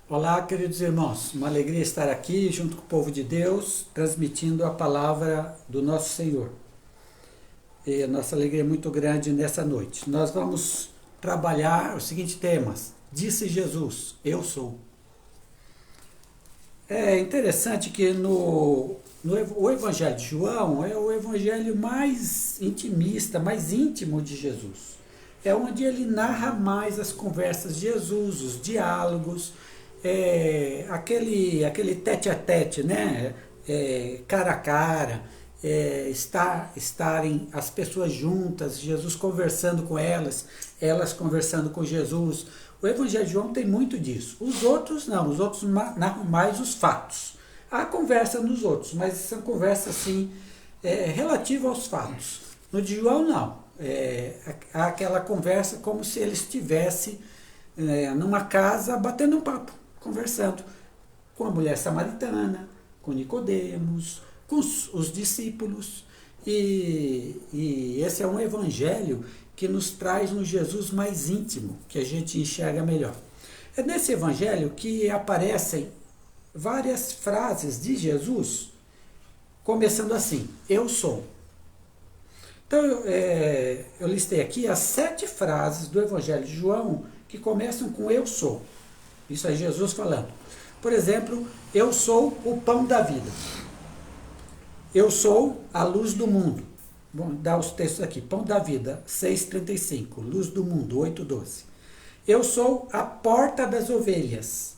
Olá, queridos irmãos, uma alegria estar aqui junto com o povo de Deus, transmitindo a palavra do nosso Senhor. E a nossa alegria é muito grande nessa noite. Nós vamos trabalhar os seguintes temas. Disse Jesus, eu sou. É interessante que o Evangelho de João é o evangelho mais intimista, mais íntimo de Jesus. É onde ele narra mais as conversas de Jesus, os diálogos, aquele tete a tete, né? Cara a cara, estarem as pessoas juntas, Jesus conversando com elas, elas conversando com Jesus. O Evangelho de João tem muito disso. Os outros não, os outros narram mais os fatos. Há conversa nos outros, mas são conversas assim, relativas aos fatos. No de João não. Há aquela conversa como se ele estivesse numa casa batendo um papo, conversando com a mulher samaritana, com Nicodemos, com os discípulos. E esse é um evangelho que nos traz um Jesus mais íntimo, que a gente enxerga melhor. É nesse evangelho que aparecem várias frases de Jesus, começando assim, eu sou. Então eu listei aqui as 7 frases do Evangelho de João que começam com eu sou. Isso é Jesus falando. Por exemplo, eu sou o pão da vida. Eu sou a luz do mundo. Vamos dar os textos aqui. Pão da vida, 6,35. Luz do mundo, 8,12. Eu sou a porta das ovelhas.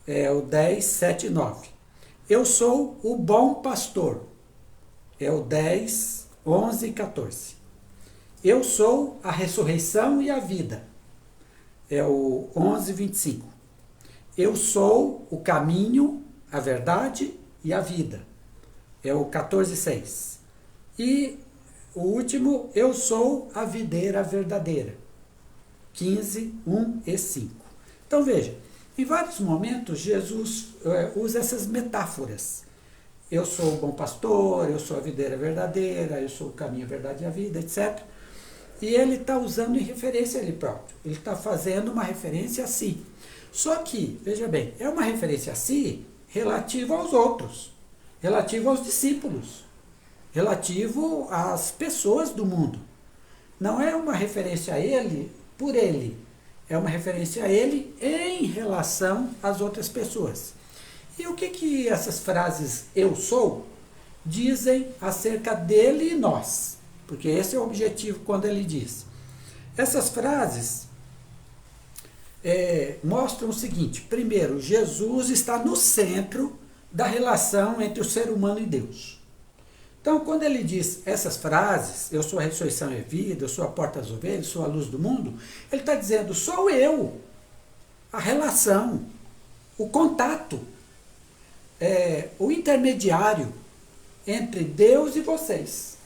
É o 10, 7 e 9. Eu sou o bom pastor. É o 10, 11 e 14. Eu sou a ressurreição e a vida. É o 11, 25. Eu sou o caminho, a verdade e a vida. É o 14, 6. E o último, eu sou a videira verdadeira. 15, 1 e 5. Então veja, em vários momentos Jesus usa essas metáforas. Eu sou o bom pastor, eu sou a videira verdadeira, eu sou o caminho, a verdade e a vida, etc. E ele está usando em referência a ele próprio. Ele está fazendo uma referência a si. Só que, veja bem, é uma referência a si relativa aos outros, relativo aos discípulos, relativo às pessoas do mundo. Não é uma referência a ele por ele, é uma referência a ele em relação às outras pessoas. E o que essas frases eu sou dizem acerca dele e nós? Porque esse é o objetivo quando ele diz. Essas frases mostram o seguinte: primeiro, Jesus está no centro da relação entre o ser humano e Deus. Então, quando ele diz essas frases, eu sou a ressurreição e a vida, eu sou a porta das ovelhas, eu sou a luz do mundo, ele está dizendo, sou eu, a relação, o contato, o intermediário entre Deus e vocês.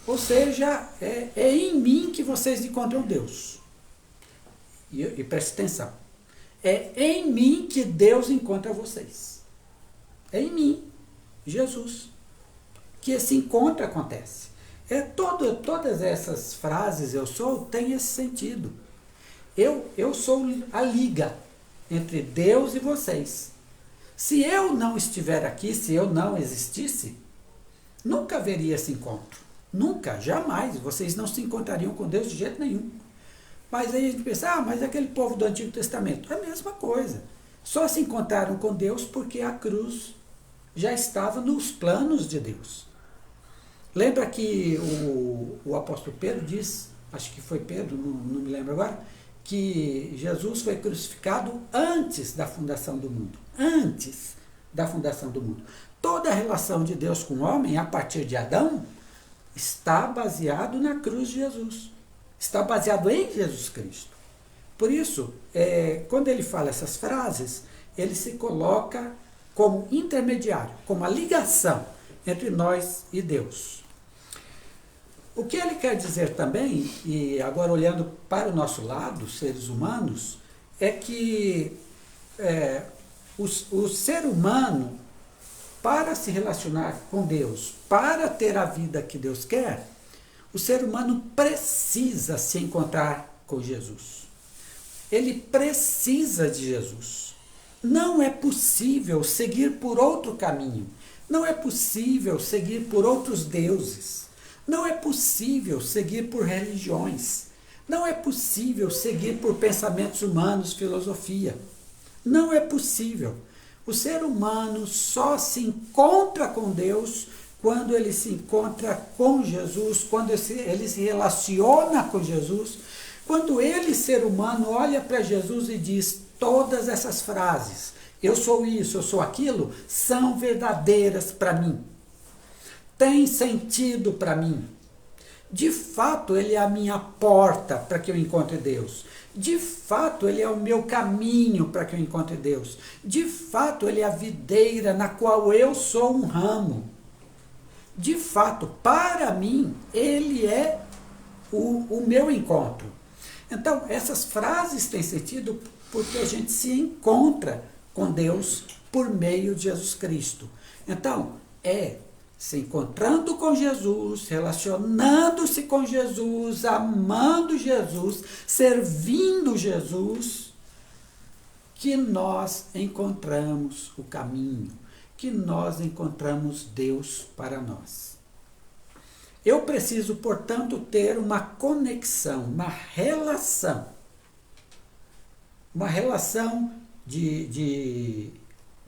Ou seja, é em mim que vocês encontram Deus. E preste atenção. É em mim que Deus encontra vocês. É em mim, Jesus, que esse encontro acontece. Todas essas frases, eu sou, tem esse sentido. Eu sou a liga entre Deus e vocês. Se eu não estiver aqui, se eu não existisse, nunca haveria esse encontro. Nunca, jamais. Vocês não se encontrariam com Deus de jeito nenhum. Mas aí a gente pensa, mas aquele povo do Antigo Testamento. É a mesma coisa. Só se encontraram com Deus porque a cruz já estava nos planos de Deus. Lembra que o apóstolo Pedro diz, acho que foi Pedro, não me lembro agora, que Jesus foi crucificado antes da fundação do mundo. Antes da fundação do mundo. Toda a relação de Deus com o homem, a partir de Adão, está baseado na cruz de Jesus. Está baseado em Jesus Cristo. Por isso, quando ele fala essas frases, ele se coloca como intermediário, como a ligação entre nós e Deus. O que ele quer dizer também, e agora olhando para o nosso lado, seres humanos, é que o ser humano, para se relacionar com Deus, para ter a vida que Deus quer, o ser humano precisa se encontrar com Jesus. ele precisa de Jesus. Não é possível seguir por outro caminho. Não é possível seguir por outros deuses. Não é possível seguir por religiões. Não é possível seguir por pensamentos humanos, filosofia. Não é possível. O ser humano só se encontra com Deus quando ele se encontra com Jesus, quando ele se relaciona com Jesus, quando ele, ser humano, olha para Jesus e diz todas essas frases, eu sou isso, eu sou aquilo, são verdadeiras para mim. Tem sentido para mim. De fato, ele é a minha porta para que eu encontre Deus. De fato, ele é o meu caminho para que eu encontre Deus. De fato, ele é a videira na qual eu sou um ramo. De fato, para mim, ele é o meu encontro. Então, essas frases têm sentido porque a gente se encontra com Deus por meio de Jesus Cristo. Então, se encontrando com Jesus, relacionando-se com Jesus, amando Jesus, servindo Jesus, que nós encontramos o caminho, que nós encontramos Deus para nós. Eu preciso, portanto, ter uma conexão, uma relação de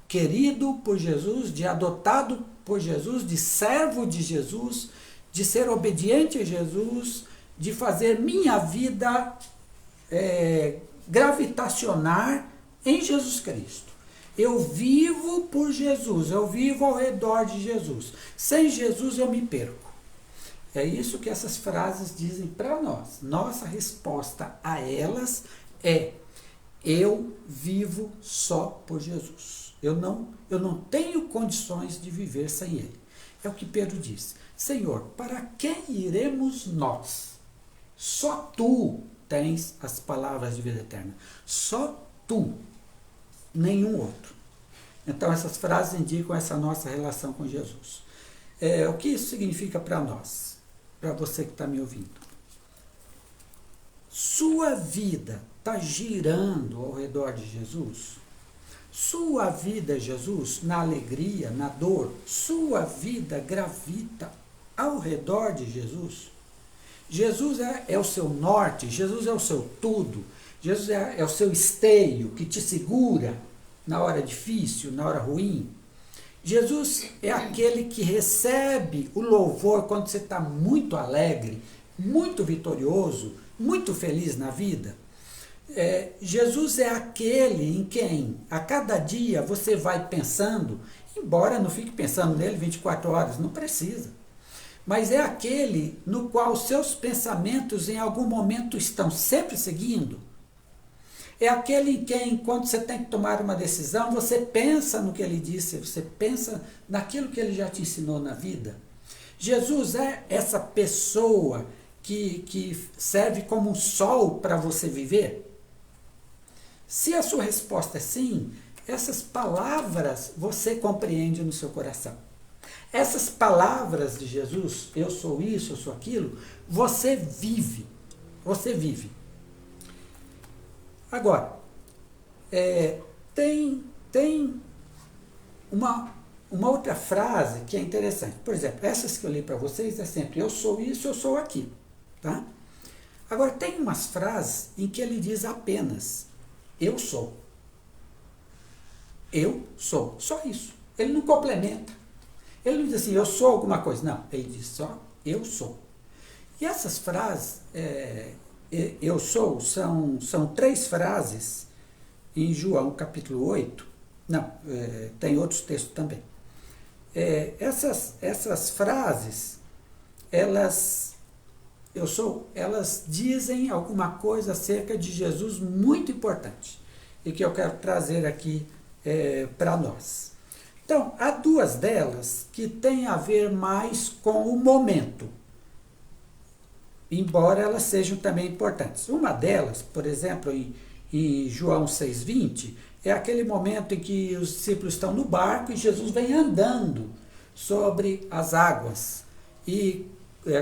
querido por Jesus, de adotado por Jesus, de servo de Jesus, de ser obediente a Jesus, de fazer minha vida gravitacionar em Jesus Cristo. Eu vivo por Jesus, eu vivo ao redor de Jesus. Sem Jesus eu me perco. É isso que essas frases dizem para nós. Nossa resposta a elas é: eu vivo só por Jesus. Eu não tenho condições de viver sem Ele. É o que Pedro diz. Senhor, para quem iremos nós? Só Tu tens as palavras de vida eterna. Só Tu. Nenhum outro. Então essas frases indicam essa nossa relação com Jesus. O que isso significa para nós? Para você que está me ouvindo. Sua vida está girando ao redor de Jesus? Sua vida, Jesus, na alegria, na dor, sua vida gravita ao redor de Jesus? Jesus é o seu norte, Jesus é o seu tudo, Jesus é o seu esteio que te segura na hora difícil, na hora ruim. Jesus é aquele que recebe o louvor quando você está muito alegre, muito vitorioso, muito feliz na vida. Jesus é aquele em quem a cada dia você vai pensando, embora não fique pensando nele 24 horas, não precisa. Mas é aquele no qual seus pensamentos em algum momento estão sempre seguindo. É aquele em quem, quando você tem que tomar uma decisão, você pensa no que ele disse, você pensa naquilo que ele já te ensinou na vida. Jesus é essa pessoa que serve como um sol para você viver? Se a sua resposta é sim, essas palavras você compreende no seu coração. Essas palavras de Jesus, eu sou isso, eu sou aquilo, você vive. Você vive. Agora, tem uma outra frase que é interessante. Por exemplo, essas que eu li para vocês é sempre eu sou isso, eu sou aquilo. Tá? Agora, tem umas frases em que ele diz apenas eu sou. Eu sou. Só isso. Ele não complementa. Ele não diz assim, eu sou alguma coisa. Não, ele diz só eu sou. E essas frases, eu sou, são 3 frases em João capítulo 8. Não, tem outros textos também. Essas frases, elas dizem alguma coisa acerca de Jesus muito importante e que eu quero trazer aqui para nós. Então, há 2 delas que têm a ver mais com o momento, embora elas sejam também importantes. Uma delas, por exemplo, em João 6,20, é aquele momento em que os discípulos estão no barco e Jesus vem andando sobre as águas. E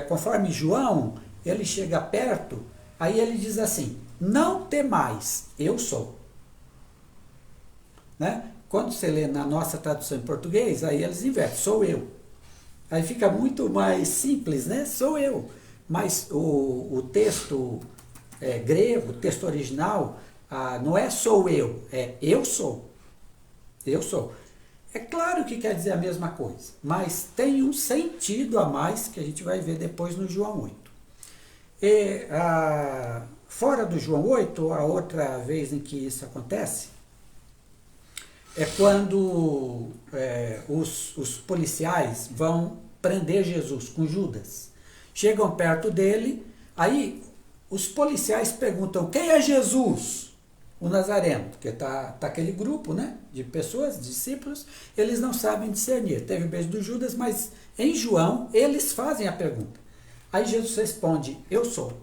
conforme João, ele chega perto, aí ele diz assim, não temais, eu sou. Né? Quando você lê na nossa tradução em português, aí eles invertem, sou eu. Aí fica muito mais simples, né? Sou eu. Mas o texto grego, o texto original, não é sou eu, é eu sou. Eu sou. É claro que quer dizer a mesma coisa, mas tem um sentido a mais que a gente vai ver depois no João 8. Fora do João 8, a outra vez em que isso acontece é quando os policiais vão prender Jesus com Judas. Chegam perto dele, aí os policiais perguntam, quem é Jesus? O Nazareno, porque está aquele grupo, né, de pessoas, discípulos, eles não sabem discernir. Teve o beijo do Judas, mas em João eles fazem a pergunta. Aí Jesus responde, eu sou.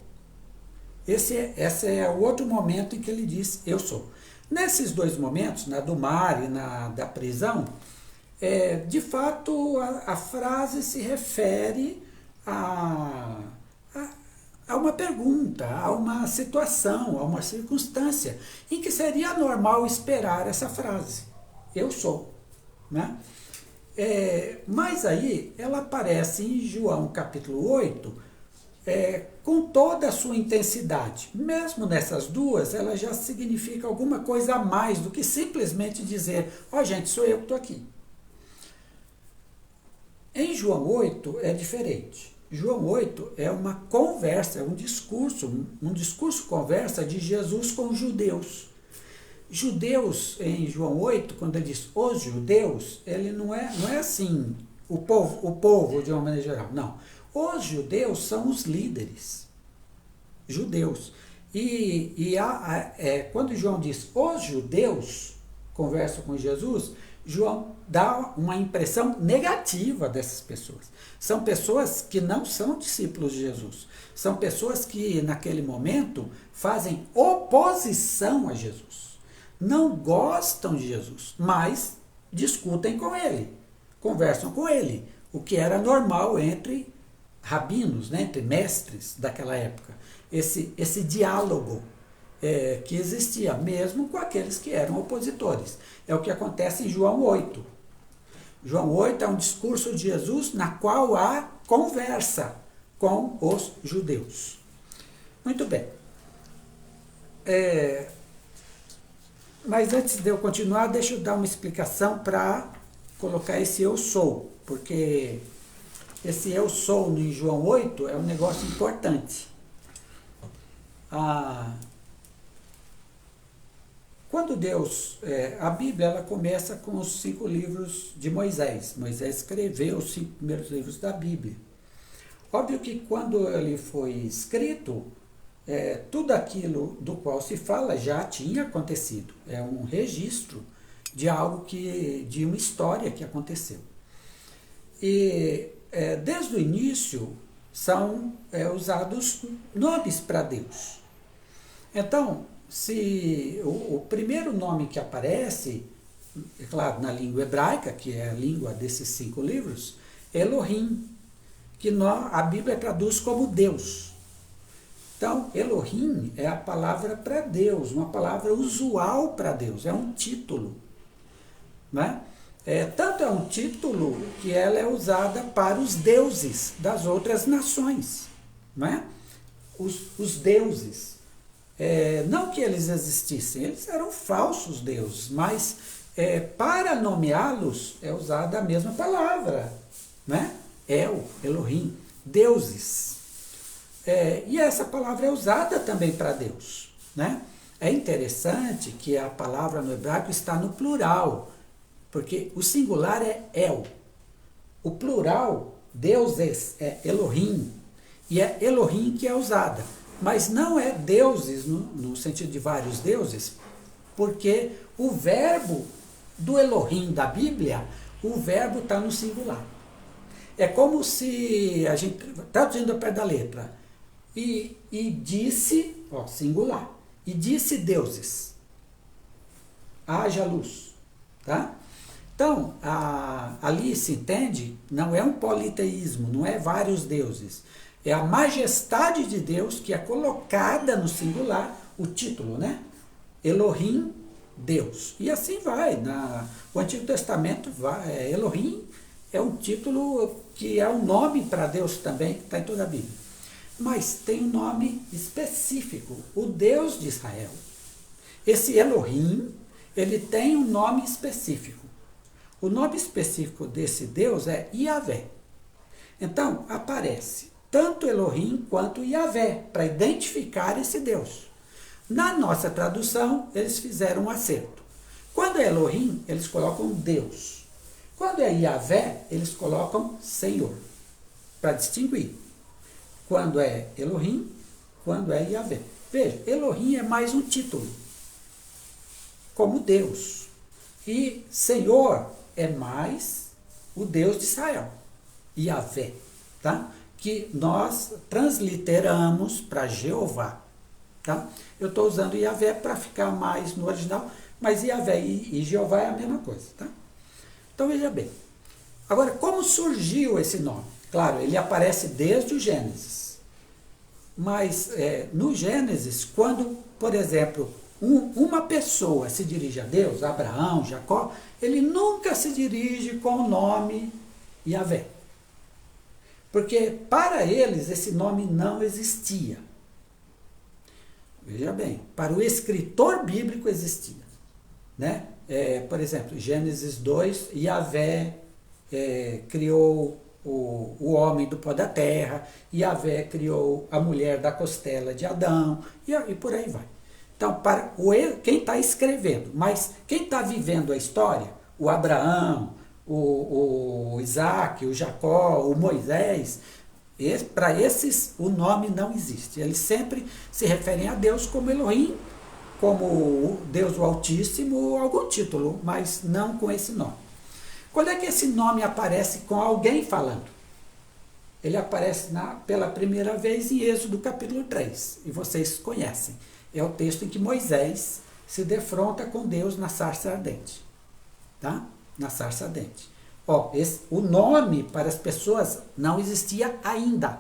Esse é o outro momento em que ele diz, eu sou. Nesses dois momentos, na do mar e na da prisão, de fato a frase se refere a uma pergunta, a uma situação, a uma circunstância em que seria normal esperar essa frase, eu sou. Né? Mas aí ela aparece em João capítulo 8, com toda a sua intensidade. Mesmo nessas duas, ela já significa alguma coisa a mais do que simplesmente dizer, gente, sou eu que estou aqui. Em João 8 é diferente. João 8 é uma conversa, é um discurso-conversa de Jesus com os judeus. Judeus, em João 8, quando ele diz os judeus, ele não é assim, o povo de uma maneira geral, não. Os judeus são os líderes, judeus. Quando João diz os judeus, conversa com Jesus, João dá uma impressão negativa dessas pessoas. São pessoas que não são discípulos de Jesus. São pessoas que, naquele momento, fazem oposição a Jesus. Não gostam de Jesus, mas discutem com ele, conversam com ele, o que era normal entre rabinos, né, entre mestres daquela época. Esse diálogo que existia, mesmo com aqueles que eram opositores. É o que acontece em João 8. João 8 é um discurso de Jesus na qual há conversa com os judeus. Muito bem. Mas antes de eu continuar, deixa eu dar uma explicação para colocar esse eu sou, porque esse eu sou em João 8 é um negócio importante. Quando Deus, a Bíblia ela começa com os 5 livros de Moisés. Moisés escreveu os 5 primeiros livros da Bíblia. Óbvio que quando ele foi escrito, tudo aquilo do qual se fala já tinha acontecido. É um registro de algo de uma história que aconteceu. E desde o início são usados nomes para Deus. Então, se o primeiro nome que aparece, é claro, na língua hebraica, que é a língua desses 5 livros, é Elohim, que a Bíblia traduz como Deus. Então, Elohim é a palavra para Deus, uma palavra usual para Deus, é um título. Né? Tanto é um título que ela é usada para os deuses das outras nações. Né? Os deuses. Não que eles existissem, eles eram falsos deuses, mas para nomeá-los é usada a mesma palavra, né? Elohim, deuses. E essa palavra é usada também para Deus, né? É interessante que a palavra no hebraico está no plural, porque o singular é El, o plural, deuses, é Elohim, e é Elohim que é usada. Mas não é deuses no sentido de vários deuses, porque o verbo do Elohim da Bíblia, o verbo está no singular. É como se a gente, traduzindo ao pé da letra, e disse, singular, e disse deuses, haja luz. Tá? Então, ali se entende, não é um politeísmo, não é vários deuses. É a majestade de Deus que é colocada no singular, o título, né? Elohim, Deus. E assim vai. O Antigo Testamento, Elohim é um título que é um nome para Deus também, que está em toda a Bíblia. Mas tem um nome específico, o Deus de Israel. Esse Elohim, ele tem um nome específico. O nome específico desse Deus é Yahvé. Então, aparece tanto Elohim quanto Yahvé, para identificar esse Deus. Na nossa tradução, eles fizeram um acerto. Quando é Elohim, eles colocam Deus. Quando é Yahvé, eles colocam Senhor, para distinguir. Quando é Elohim, quando é Yahvé. Veja, Elohim é mais um título, como Deus. E Senhor é mais o Deus de Israel, Yahvé, tá? Que nós transliteramos para Jeová. Tá? Eu estou usando Yahvé para ficar mais no original, mas Yahvé e Jeová é a mesma coisa. Tá? Então veja bem. Agora, como surgiu esse nome? Claro, ele aparece desde o Gênesis. Mas no Gênesis, quando, por exemplo, uma pessoa se dirige a Deus, Abraão, Jacó, ele nunca se dirige com o nome Yahvé. Porque para eles esse nome não existia. Veja bem, para o escritor bíblico existia. Né? Por exemplo, Gênesis 2, Yahvé criou o homem do pó da terra, Yahvé criou a mulher da costela de Adão, e por aí vai. Então, para quem está escrevendo, mas quem está vivendo a história, o Abraão, o Isaac, o Jacó, o Moisés, para esses o nome não existe. Eles sempre se referem a Deus como Elohim, como Deus o Altíssimo, algum título, mas não com esse nome. Quando é que esse nome aparece com alguém falando? Ele aparece pela primeira vez em Êxodo capítulo 3, e vocês conhecem. É o texto em que Moisés se defronta com Deus na sarça ardente. Tá? Na sarça ardente. O nome para as pessoas não existia ainda.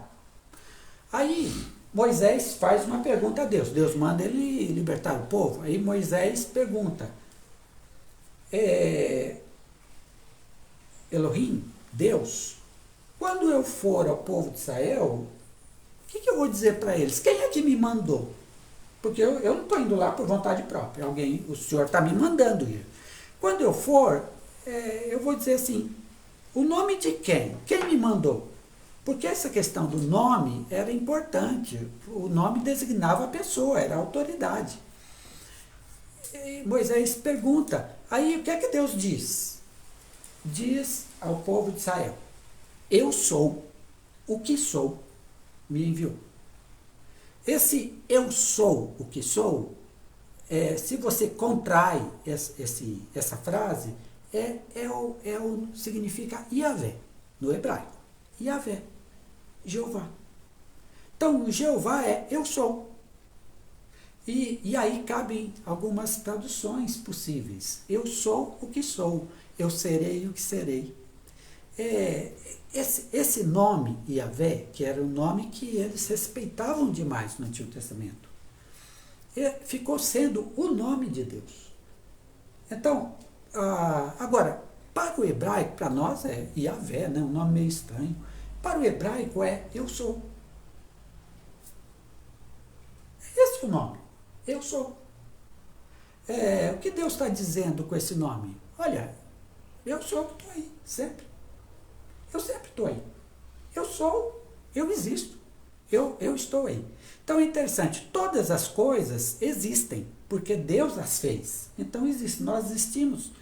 Aí Moisés faz uma pergunta a Deus. Deus manda ele libertar o povo. Aí Moisés pergunta: Elohim, Deus, quando eu for ao povo de Israel, o que eu vou dizer para eles? Quem é que me mandou? Porque eu não estou indo lá por vontade própria. O Senhor está me mandando ir. Quando eu for, eu vou dizer assim: o nome de quem? Quem me mandou? Porque essa questão do nome era importante. O nome designava a pessoa, era a autoridade. E Moisés pergunta. Aí o que é que Deus diz? Diz ao povo de Israel: eu sou o que sou, me enviou. Esse eu sou o que sou, se você contrai essa frase, significa Yahvé, no hebraico. Yahvé, Jeová. Então, Jeová é eu sou. E aí cabem algumas traduções possíveis. Eu sou o que sou, eu serei o que serei. Esse nome, Yahvé, que era um nome que eles respeitavam demais no Antigo Testamento, ficou sendo o nome de Deus. Então, agora, para o hebraico, para nós é Yahvé, né? Um nome meio estranho. Para o hebraico é eu sou. Esse é o nome, eu sou. O que Deus está dizendo com esse nome? Olha, eu sou que estou aí, sempre. Eu sempre estou aí. Eu sou, eu existo. Eu estou aí. Então é interessante, todas as coisas existem, porque Deus as fez. Então existe, nós existimos,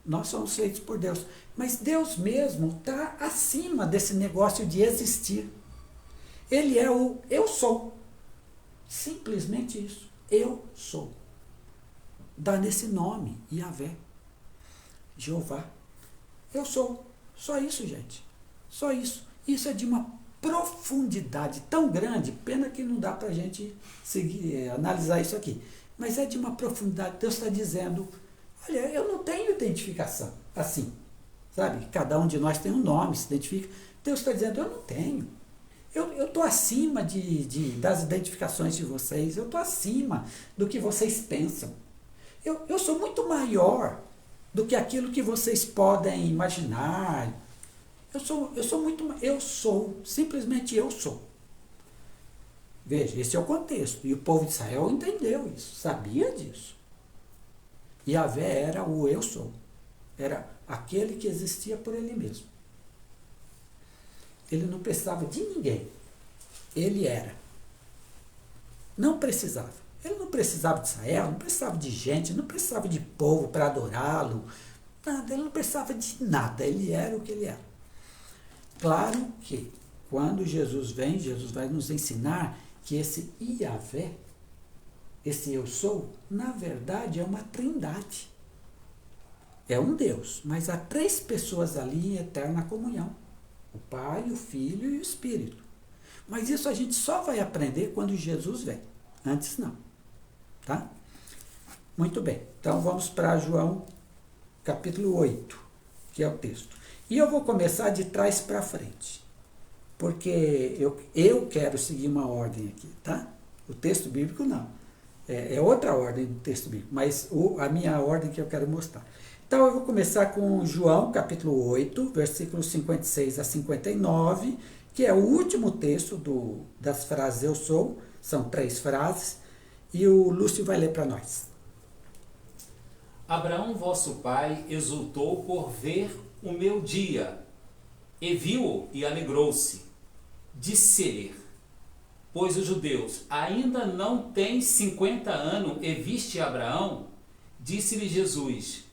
nós somos feitos por Deus. Mas Deus mesmo está acima desse negócio de existir. Ele é o eu sou. Simplesmente isso. Eu sou. Dá nesse nome, Yahvé, Jeová. Eu sou. Só isso, gente. Só isso. Isso é de uma profundidade tão grande, pena que não dá para a gente analisar isso aqui. Mas é de uma profundidade. Deus está dizendo: olha, eu não tenho identificação assim. Sabe? Cada um de nós tem um nome, se identifica. Deus está dizendo: eu não tenho. Eu estou acima das identificações de vocês, eu estou acima do que vocês pensam. Eu sou muito maior do que aquilo que vocês podem imaginar. Simplesmente eu sou. Veja, esse é o contexto. E o povo de Israel entendeu isso, sabia disso. Yahvé era o eu sou. Era aquele que existia por ele mesmo. Ele não precisava de ninguém. Ele era. Não precisava. Ele não precisava de Israel, não precisava de gente, não precisava de povo para adorá-lo. Nada, ele não precisava de nada. Ele era o que ele era. Claro que quando Jesus vem, Jesus vai nos ensinar que esse Yahvé, esse eu sou, na verdade é uma trindade. É um Deus, mas há 3 pessoas ali em eterna comunhão. O Pai, o Filho e o Espírito. Mas isso a gente só vai aprender quando Jesus vem. Antes não. Tá? Muito bem. Então vamos para João capítulo 8, que é o texto. E eu vou começar de trás para frente. Porque eu quero seguir uma ordem aqui, tá? O texto bíblico não. É outra ordem do texto bíblico, mas a minha ordem que eu quero mostrar. Então eu vou começar com João, capítulo 8, versículos 56 a 59, que é o último texto das frases eu sou, são 3 frases, e o Lúcio vai ler para nós. Abraão, vosso pai, exultou por ver o meu dia, e viu-o e alegrou-se. Disse-lhe, pois os judeus ainda não têm 50 anos e viste Abraão? Disse-lhe Jesus,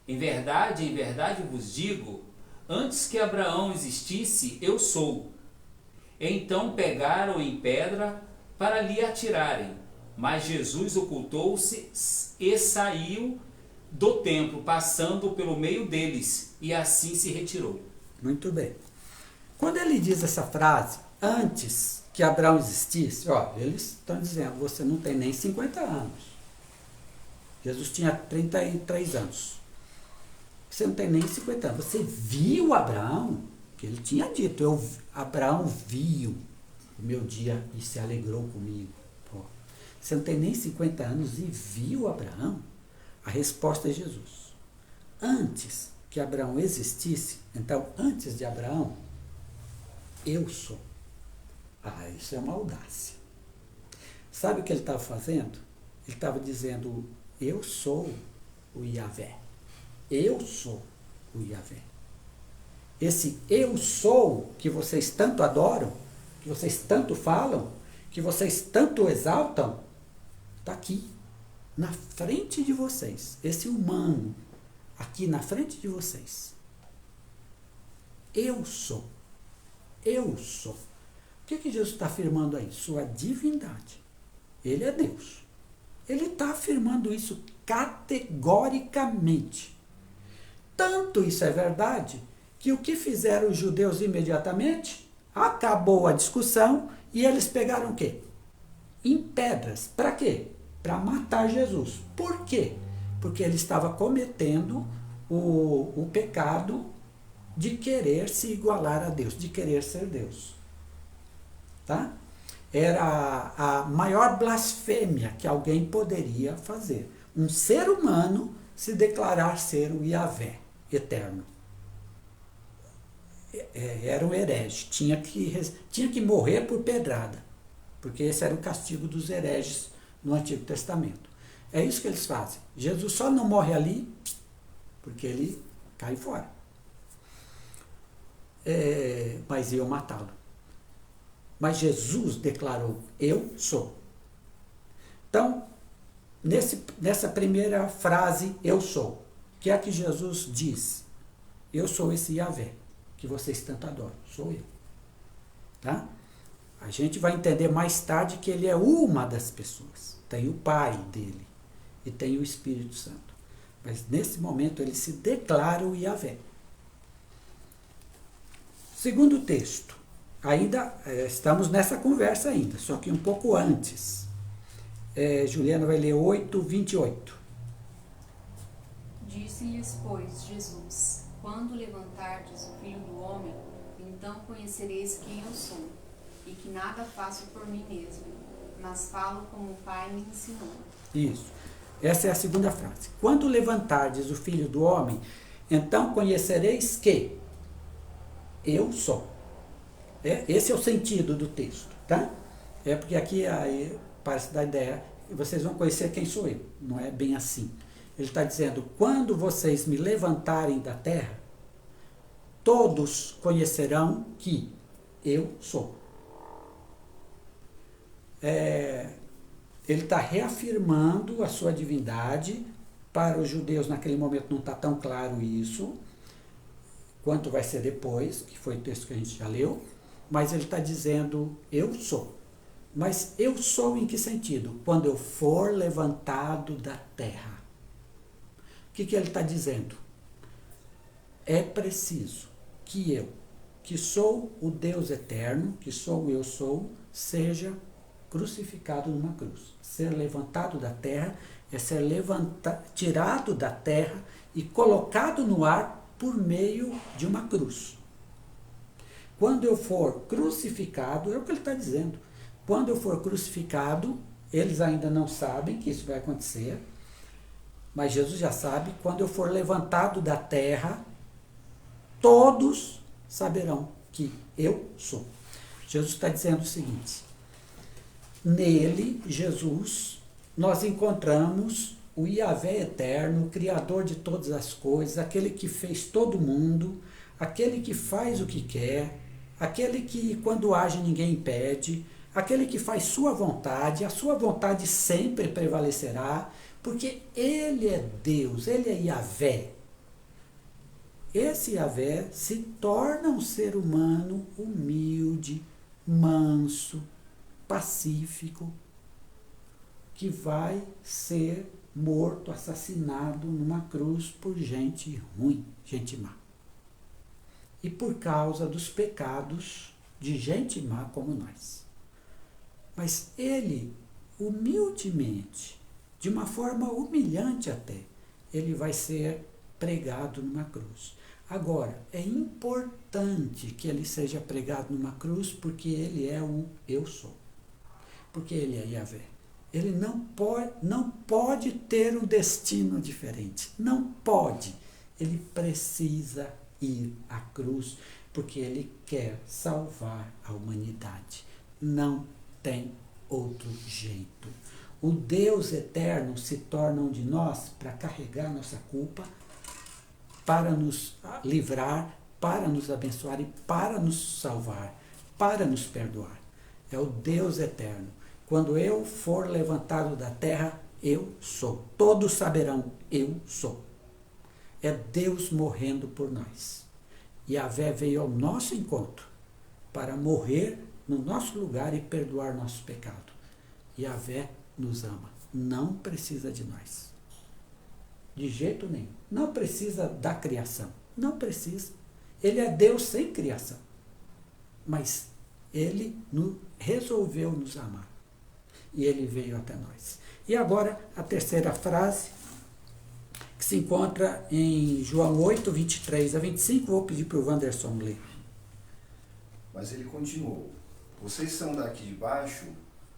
em verdade vos digo, antes que Abraão existisse, eu sou. Então pegaram em pedra para lhe atirarem, mas Jesus ocultou-se e saiu do templo, passando pelo meio deles, e assim se retirou. Muito bem. Quando ele diz essa frase, antes que Abraão existisse, eles estão dizendo, você não tem nem 50 anos. Jesus tinha 33 anos. Você não tem nem 50 anos. Você viu Abraão? Que ele tinha dito, Abraão viu o meu dia e se alegrou comigo. Você não tem nem 50 anos e viu Abraão? A resposta é Jesus. Antes que Abraão existisse, então antes de Abraão, eu sou. Isso é uma audácia. Sabe o que ele estava fazendo? Ele estava dizendo, eu sou o Yahvé. Eu sou o Yahvé. Esse eu sou que vocês tanto adoram, que vocês tanto falam, que vocês tanto exaltam, está aqui, na frente de vocês. Esse humano, aqui na frente de vocês. Eu sou. Eu sou. O que Jesus está afirmando aí? Sua divindade. Ele é Deus. Ele está afirmando isso categoricamente. Tanto isso é verdade, que o que fizeram os judeus imediatamente? Acabou a discussão e eles pegaram o quê? Em pedras. Para quê? Para matar Jesus. Por quê? Porque ele estava cometendo o pecado de querer se igualar a Deus, de querer ser Deus. Tá? Era a maior blasfêmia que alguém poderia fazer. Um ser humano se declarar ser o Yahvé eterno. Era um herege. Tinha que morrer por pedrada. Porque esse era o castigo dos hereges no Antigo Testamento. É isso que eles fazem. Jesus só não morre ali porque ele cai fora. Mas iam matá-lo. Mas Jesus declarou, eu sou. Então, nessa primeira frase, eu sou, o que é que Jesus diz? Eu sou esse Yahvé, que vocês tanto adoram, sou eu. Tá? A gente vai entender mais tarde que ele é uma das pessoas. Tem o Pai dele e tem o Espírito Santo. Mas nesse momento ele se declara o Yahvé. Segundo texto, ainda estamos nessa conversa ainda, só que um pouco antes. Juliana vai ler 8:28. Disse-lhes, pois, Jesus, quando levantardes o Filho do Homem, então conhecereis quem eu sou, e que nada faço por mim mesmo, mas falo como o Pai me ensinou. Isso. Essa é a segunda frase. Quando levantardes o Filho do Homem, então conhecereis que eu sou. Esse é o sentido do texto, tá? É porque aqui aí parece dar ideia, vocês vão conhecer quem sou eu. Não é bem assim. Ele está dizendo, quando vocês me levantarem da terra, todos conhecerão que eu sou. Ele está reafirmando a sua divindade. Para os judeus, naquele momento, não está tão claro isso, quanto vai ser depois, que foi o texto que a gente já leu, mas ele está dizendo, eu sou. Mas eu sou em que sentido? Quando eu for levantado da terra. O que ele está dizendo? É preciso que eu, que sou o Deus eterno, que sou o eu sou, seja crucificado numa cruz. Ser levantado da terra é ser tirado da terra e colocado no ar por meio de uma cruz. Quando eu for crucificado, é o que ele está dizendo. Quando eu for crucificado, eles ainda não sabem que isso vai acontecer, mas Jesus já sabe, quando eu for levantado da terra, todos saberão que eu sou. Jesus está dizendo o seguinte, nele, Jesus, nós encontramos o Yahvé eterno, o Criador de todas as coisas, aquele que fez todo mundo, aquele que faz o que quer, aquele que quando age ninguém impede, aquele que faz sua vontade, a sua vontade sempre prevalecerá, porque ele é Deus, ele é Yahvé. Esse Yahvé se torna um ser humano humilde, manso, pacífico, que vai ser morto, assassinado numa cruz por gente ruim, gente má. E por causa dos pecados de gente má como nós. Mas ele, humildemente, de uma forma humilhante até, ele vai ser pregado numa cruz. Agora, é importante que ele seja pregado numa cruz porque ele é o eu sou. Porque ele é Yahvé. Ele não pode ter um destino diferente. Não pode. Ele precisa ir à cruz porque ele quer salvar a humanidade. Não tem outro jeito. O Deus eterno se torna um de nós para carregar nossa culpa, para nos livrar, para nos abençoar e para nos salvar, para nos perdoar. É o Deus eterno. Quando eu for levantado da terra, eu sou. Todos saberão, eu sou. É Deus morrendo por nós. Yahvé veio ao nosso encontro para morrer no nosso lugar e perdoar nosso pecado. Yahvé nos ama. Não precisa de nós. De jeito nenhum. Não precisa da criação. Não precisa. Ele é Deus sem criação. Mas ele resolveu nos amar. E ele veio até nós. E agora a terceira frase, que se encontra em João 8, 23 a 25. Vou pedir para o Wanderson ler. Mas ele continuou: vocês são daqui de baixo,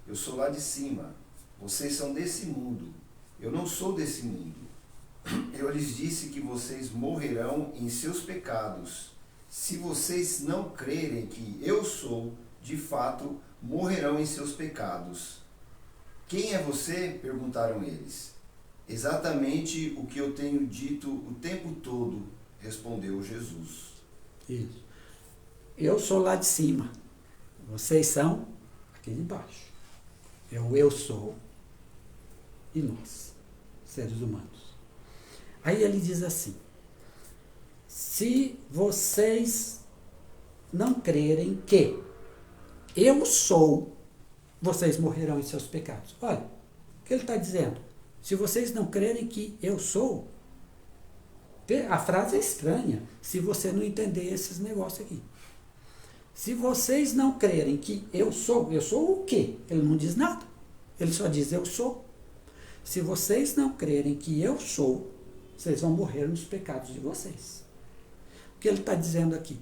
eu sou lá de cima. Vocês são desse mundo, eu não sou desse mundo. Eu lhes disse que vocês morrerão em seus pecados. Se vocês não crerem que eu sou, de fato, morrerão em seus pecados. Quem é você? Perguntaram eles. Exatamente o que eu tenho dito o tempo todo, respondeu Jesus. Isso. Eu sou lá de cima. Vocês são aqui de baixo. É o eu sou e nós, seres humanos. Aí ele diz assim, se vocês não crerem que eu sou, vocês morrerão em seus pecados. Olha, o que ele está dizendo? Se vocês não crerem que eu sou, a frase é estranha, se você não entender esses negócios aqui. Se vocês não crerem que eu sou o quê? Ele não diz nada. Ele só diz eu sou. Se vocês não crerem que eu sou, vocês vão morrer nos pecados de vocês. O que ele está dizendo aqui?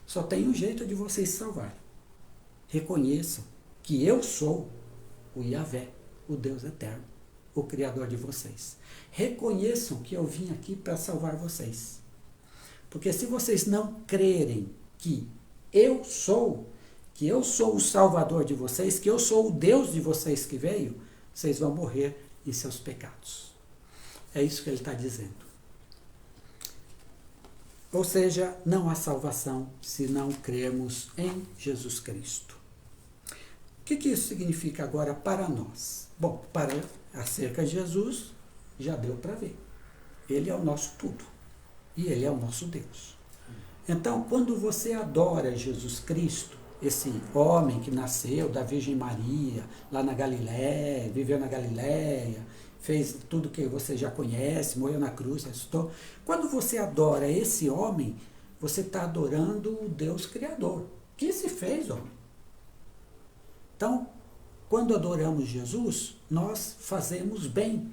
Só tem um jeito de vocês se salvarem. reconheçam que eu sou o Yahvé, o Deus eterno, o Criador de vocês. Reconheçam que eu vim aqui para salvar vocês. Porque se vocês não crerem que eu sou o Salvador de vocês, que eu sou o Deus de vocês que veio, vocês vão morrer em seus pecados. É isso que ele está dizendo. Ou seja, não há salvação se não crermos em Jesus Cristo. O que isso significa agora para nós? Bom, acerca de Jesus, já deu para ver. Ele é o nosso tudo. E ele é o nosso Deus. Então, quando você adora Jesus Cristo, esse homem que nasceu da Virgem Maria, lá na Galiléia, viveu na Galiléia, fez tudo que você já conhece, morreu na cruz, ressuscitou. Quando você adora esse homem, você está adorando o Deus Criador, que se fez homem. Então, quando adoramos Jesus, nós fazemos bem.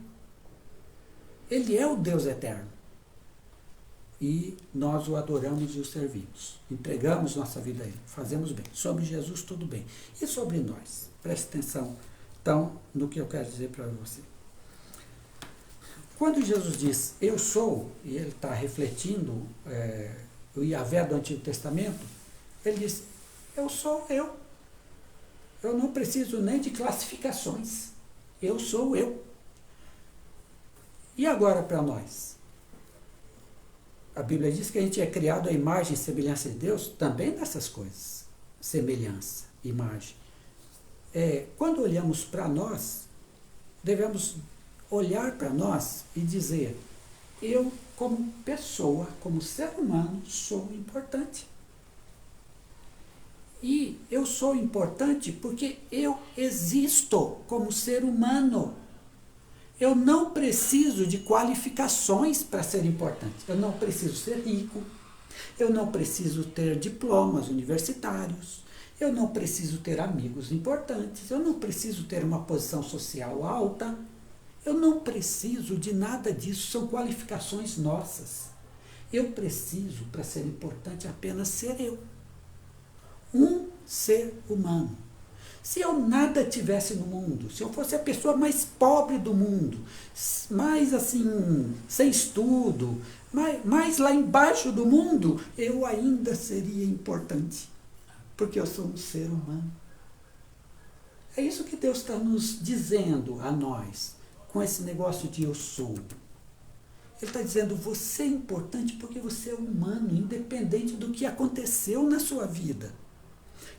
Ele é o Deus eterno. E nós o adoramos e o servimos. Entregamos nossa vida a Ele. Fazemos bem. Sobre Jesus, tudo bem. E sobre nós? Preste atenção, então, no que eu quero dizer para você. Quando Jesus diz, eu sou, e ele está refletindo o Yahvé do Antigo Testamento, ele diz, eu sou eu. Eu não preciso nem de classificações. Eu sou eu. E agora para nós? A Bíblia diz que a gente é criado à imagem e semelhança de Deus, também nessas coisas. Semelhança, imagem. Quando olhamos para nós, devemos olhar para nós e dizer, eu como pessoa, como ser humano, sou importante. E eu sou importante porque eu existo como ser humano. Eu não preciso de qualificações para ser importante. Eu não preciso ser rico. Eu não preciso ter diplomas universitários. Eu não preciso ter amigos importantes. Eu não preciso ter uma posição social alta. Eu não preciso de nada disso. São qualificações nossas. Eu preciso, para ser importante, apenas ser eu. Um ser humano. Se eu nada tivesse no mundo, se eu fosse a pessoa mais pobre do mundo, mais assim, sem estudo, mais lá embaixo do mundo, eu ainda seria importante, porque eu sou um ser humano. É isso que Deus está nos dizendo a nós, com esse negócio de eu sou. Ele está dizendo, você é importante porque você é humano, independente do que aconteceu na sua vida.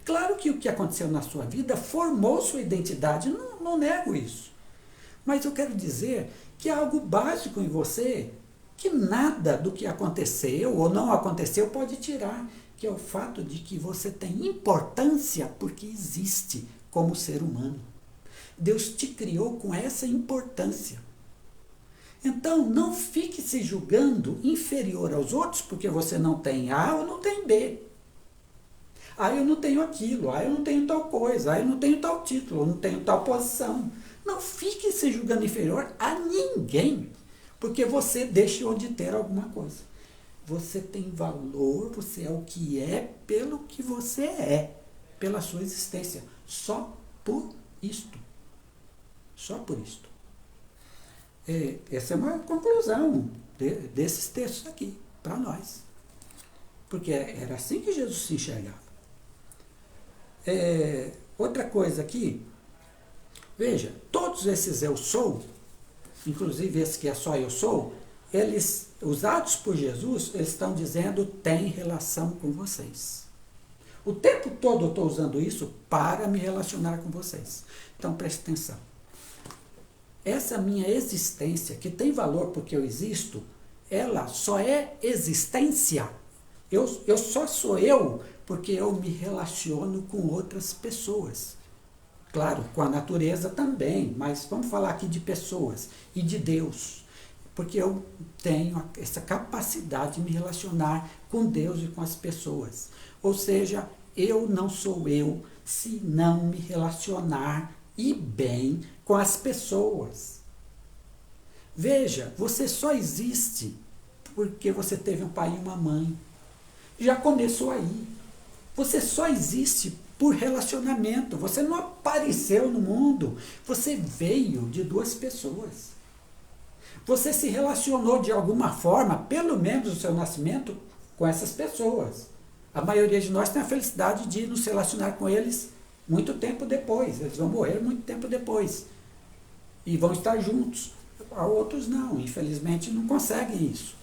Claro que o que aconteceu na sua vida formou sua identidade, não nego isso. Mas eu quero dizer que há algo básico em você que nada do que aconteceu ou não aconteceu pode tirar, que é o fato de que você tem importância porque existe como ser humano. Deus te criou com essa importância. Então, não fique se julgando inferior aos outros porque você não tem A ou não tem B. Eu não tenho aquilo, eu não tenho tal coisa, eu não tenho tal título, eu não tenho tal posição. Não fique se julgando inferior a ninguém, porque você deixou de ter alguma coisa. Você tem valor, você é o que é pelo que você é, pela sua existência. Só por isto. Só por isto. Essa é uma conclusão desses textos aqui, para nós. Porque era assim que Jesus se enxergava. Outra coisa aqui, veja, todos esses eu sou, inclusive esse que é só eu sou, eles, usados por Jesus, eles estão dizendo, tem relação com vocês. O tempo todo eu estou usando isso para me relacionar com vocês. Então preste atenção. Essa minha existência, que tem valor porque eu existo, ela só é existência. Eu só sou eu porque eu me relaciono com outras pessoas. Claro, com a natureza também, mas vamos falar aqui de pessoas e de Deus. Porque eu tenho essa capacidade de me relacionar com Deus e com as pessoas. Ou seja, eu não sou eu se não me relacionar e bem com as pessoas. Veja, você só existe porque você teve um pai e uma mãe. Já começou aí. Você só existe por relacionamento. Você não apareceu no mundo, você veio de duas pessoas. Você se relacionou de alguma forma, pelo menos no seu nascimento, com essas pessoas. A maioria de nós tem a felicidade de nos relacionar com eles muito tempo depois. Eles vão morrer muito tempo depois. E vão estar juntos. Outros não, infelizmente não conseguem isso.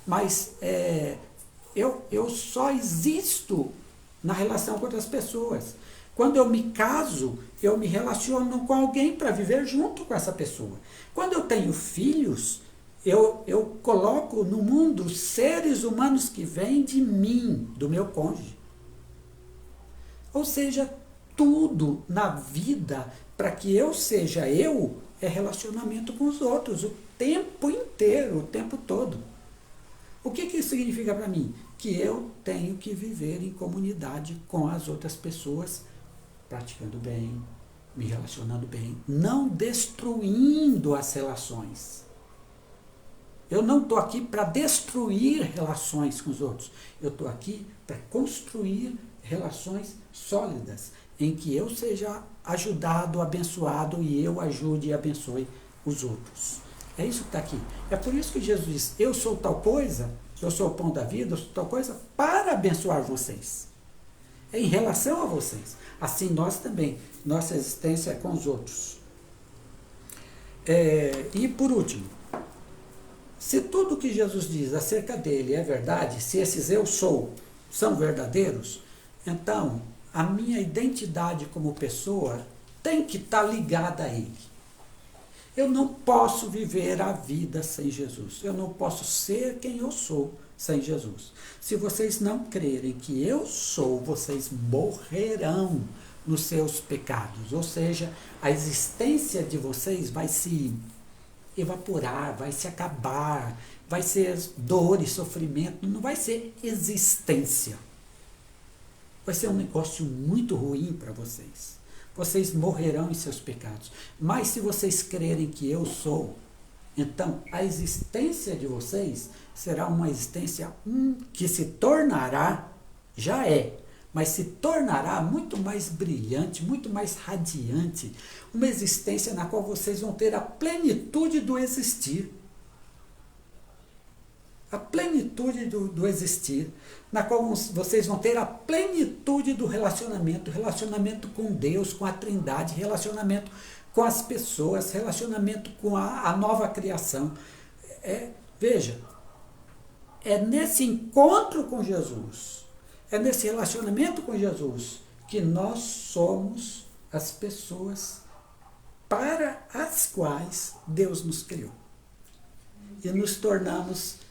Mas eu só existo na relação com outras pessoas. Quando eu me caso, eu me relaciono com alguém para viver junto com essa pessoa. Quando eu tenho filhos, eu coloco no mundo seres humanos que vêm de mim, do meu cônjuge. Ou seja, tudo na vida, para que eu seja eu, é relacionamento com os outros, o tempo inteiro, o tempo todo. O que isso significa para mim? Que eu tenho que viver em comunidade com as outras pessoas, praticando bem, me relacionando bem, não destruindo as relações. Eu não estou aqui para destruir relações com os outros. Eu estou aqui para construir relações sólidas, em que eu seja ajudado, abençoado, e eu ajude e abençoe os outros. É isso que está aqui. É por isso que Jesus diz, eu sou tal coisa, eu sou o pão da vida, eu sou tal coisa para abençoar vocês. É em relação a vocês. Assim nós também, nossa existência é com os outros. E por último, se tudo que Jesus diz acerca dele é verdade, se esses eu sou são verdadeiros, então a minha identidade como pessoa tem que estar ligada a ele. Eu não posso viver a vida sem Jesus. Eu não posso ser quem eu sou sem Jesus. Se vocês não crerem que eu sou, vocês morrerão nos seus pecados. Ou seja, a existência de vocês vai se evaporar, vai se acabar, vai ser dor e sofrimento, não vai ser existência. Vai ser um negócio muito ruim para vocês. Vocês morrerão em seus pecados. Mas se vocês crerem que eu sou, então a existência de vocês será uma existência que se tornará, já é, mas se tornará muito mais brilhante, muito mais radiante, uma existência na qual vocês vão ter a plenitude do existir. A plenitude do existir, na qual vocês vão ter a plenitude do relacionamento com Deus, com a Trindade, relacionamento com as pessoas, relacionamento com a nova criação. Veja, é nesse encontro com Jesus, é nesse relacionamento com Jesus, que nós somos as pessoas para as quais Deus nos criou. E nos tornamos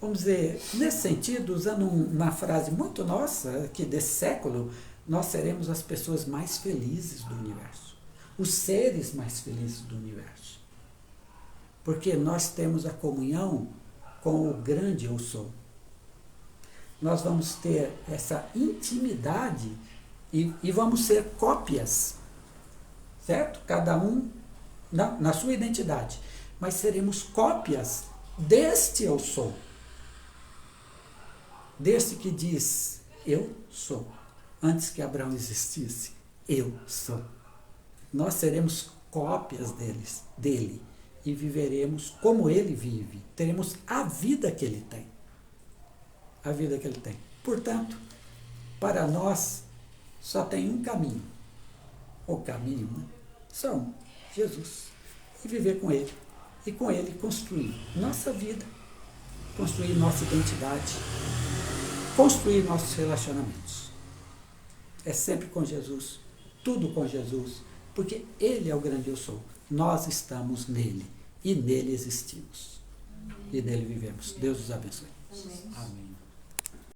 vamos dizer, nesse sentido, usando uma frase muito nossa, aqui desse século, nós seremos as pessoas mais felizes do universo, os seres mais felizes do universo, porque nós temos a comunhão com o grande eu sou. Nós vamos ter essa intimidade e vamos ser cópias, certo? Cada um na sua identidade, mas seremos cópias deste eu sou, deste que diz, eu sou, antes que Abraão existisse, eu sou. Nós seremos cópias dele, e viveremos como ele vive, teremos a vida que ele tem. A vida que ele tem. Portanto, para nós, só tem um caminho, o caminho, só um, Jesus, e viver com ele. E com ele construir nossa vida, construir nossa identidade, construir nossos relacionamentos. É sempre com Jesus, tudo com Jesus, porque ele é o grande eu sou. Nós estamos nele e nele existimos. E nele vivemos. Deus os abençoe. Amém. Amém.